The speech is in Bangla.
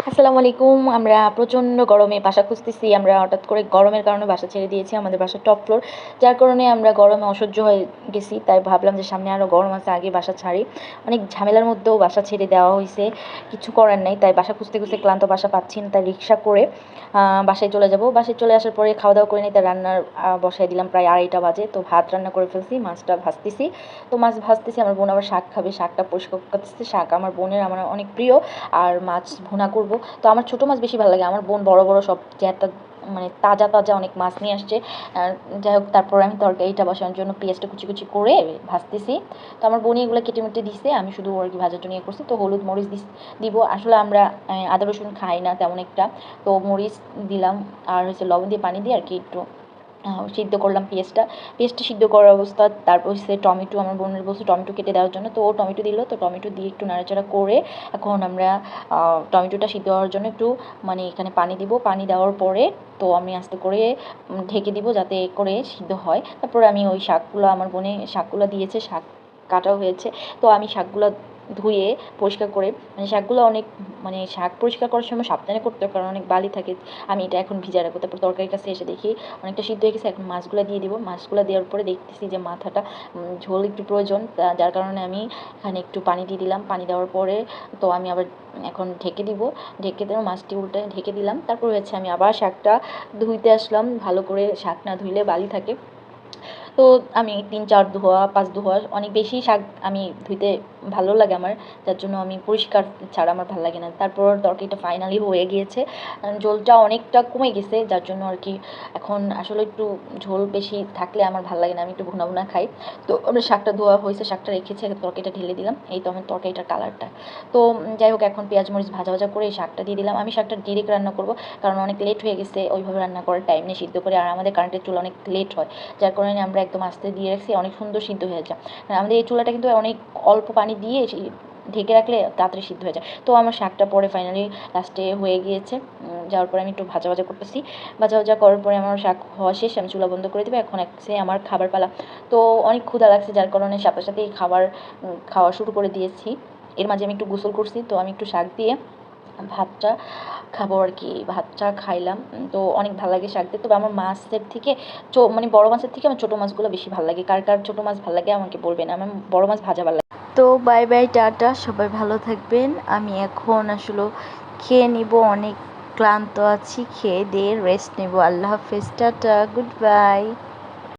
আসসালামু আলাইকুম। আমরা প্রচণ্ড গরমে বাসা খুঁজতেছি। আমরা হঠাৎ করে গরমের কারণে বাসা ছেড়ে দিয়েছি। আমাদের বাসার টপ ফ্লোর। যার কারণে আমরা গরমে অসহ্য হয়ে গেছি। তাই ভাবলাম যে সামনে আরও গরম আছে, আগে বাসা ছাড়ি। অনেক ঝামেলার মধ্যেও বাসা ছেড়ে দেওয়া হইছে। কিছু করার নাই। তাই বাসা খুঁজতে, খুঁজতে ক্লান্ত, বাসা পাচ্ছি না। তাই রিক্সা করে বাসায় চলে যাব। বাসায় চলে আসার পরে খাওয়া-দাওয়া করে নিই। তাই রান্নার বসায় দিলাম প্রায় 2:30 বাজে। তো ভাত রান্না করে ফেলছি, মাছটা ভাজতেছি। তো মাছ ভাজতেছি, আমার বোন আবার শাক খাবে। শাকটা পরিষ্কার করতেছি। শাক আমার বোনের আমার অনেক প্রিয়। আর মাছ ভুনা করব। তো আমার ছোটো মাছ বেশি ভালো লাগে। আমার বোন বড় বড় সব জ্যাঠা মানে তাজা তাজা অনেক মাছ নিয়ে আসছে। যাই হোক, তারপর আমি তরকারিটা বসানোর জন্য পেঁয়াজটা কুচি কুচি করে ভাজতেছি। তো আমার বোনই এগুলো কেটে মেটে দিছে, আমি শুধু আর কি ভাজার জন্য ইয়ে করছি। তো হলুদ মরিচ দিব। আসলে আমরা আদা রসুন খাই না তেমন একটা। তো মরিচ দিলাম, আর হচ্ছে লবণ দিয়ে পানি দিয়ে আর কি একটু সিদ্ধ করলাম পেঁয়াজটা সিদ্ধ করার অবস্থা। তারপর হচ্ছে টমেটো, আমার বোনের বলছে টমেটো কেটে দেওয়ার জন্য, তো ও টমেটো দিল। তো টমেটো দিয়ে একটু নাড়াচাড়া করে এখন আমরা টমেটোটা সিদ্ধ হওয়ার জন্য একটু মানে এখানে পানি দিব। পানি দেওয়ার পরে তো আমি আস্তে করে ঢেকে দিব যাতে করে সিদ্ধ হয়। তারপরে আমি ওই শাকগুলো, আমার বোনে শাকগুলো দিয়েছে, শাক কাটাও হয়েছে। তো আমি শাকগুলো ধুয়ে পরিষ্কার করে, মানে শাকগুলো অনেক, মানে শাক পরিষ্কার করার সময় সাবধানে করতে হয় কারণ অনেক বালি থাকে। আমি এটা এখন ভিজায় রাখবো। তারপর তরকারির কাছে এসে দেখি অনেকটা সিদ্ধ হয়ে গেছে। এখন মাছগুলো দিয়ে দিব। মাছগুলো দেওয়ার পরে দেখতেছি যে মাথাটা ঝোল একটু প্রয়োজন, যার কারণে আমি এখানে একটু পানি দিয়ে দিলাম। পানি দেওয়ার পরে তো আমি আবার এখন ঢেকে দিব। ঢেকে দেবো, মাছটি উল্টে ঢেকে দিলাম। তারপর হচ্ছে আমি আবার শাকটা ধুইতে আসলাম। ভালো করে শাক না ধুইলে বালি থাকে। তো আমি 3-4 ধোয়া 5 ধোয়া অনেক বেশি শাক আমি ধুইতে ভালো লাগে আমার, যার জন্য আমি পরিষ্কার ছাড়া আমার ভালো লাগে না। তারপর তরকারিটা ফাইনালি হয়ে গিয়েছে। ঝোলটা অনেকটা কমে গেছে, যার জন্য আর কি এখন আসলে একটু ঝোল বেশি থাকলে আমার ভালো লাগে না, আমি একটু ভুনা ভুনা খাই। তো আমরা শাকটা ধোয়া হয়েছে, শাকটা রেখেছি, তরকারিটা ঢেলে দিলাম। এই তো আমার তরকারিটার কালারটা। তো যাই হোক, এখন পেঁয়াজ মরিচ ভাজা ভাজা করে এই শাকটা দিয়ে দিলাম। আমি শাকটা ডিরেক্ট রান্না করব কারণ অনেক লেট হয়ে গেছে, ওইভাবে রান্না করার টাইম নেই সিদ্ধ করে, আর আমাদের কারেন্টের চুলা অনেক লেট হয়। যার কারণে আমরা একদম আস্তে দিয়ে রাখছি, অনেক সুন্দর সিদ্ধ হয়ে যায়। আমাদের এই চুলাটা কিন্তু অনেক অল্প পানি দিয়ে ঢেকে রাখলে তাড়াতাড়ি সিদ্ধ হয়ে যায়। তো আমার শাকটা পরে ফাইনালি লাস্টে হয়ে গিয়েছে। যাওয়ার পরে আমি একটু ভাজা ভাজা করতেছি। ভাজা ভাজা করার পরে আমার শাক হওয়া শেষ, আমি চুলা বন্ধ করে দেবো। এখন আমার খাবার পালা। তো অনেক ক্ষুধা লাগছে, যার কারণে সাথে সাথেই খাওয়া শুরু করে দিয়েছি। এর মাঝে আমি একটু গোসল করছি। তো আমি একটু শাক দিয়ে ভাতটা খাবো আর কি, ভাতটা খাইলাম। তো অনেক ভালো লাগে শাক দিয়ে। তবে আমার মাছের থেকে মানে বড় মাছের থেকে আমার ছোটো মাছগুলো বেশি ভালো লাগে। কার কার ছোটো মাছ ভালো লাগে আমাকে বলবেন, আমার বড় মাছ ভাজা ভালো লাগে। তো বাই বাই, টাটা, সবাই ভালো থাকবেন। আমি এখন আসলে খেয়ে নিব, অনেক ক্লান্ত আছি, খেয়ে দিয়ে রেস্ট নেব। আল্লাহ হাফেজ, টাটা, গুড বাই।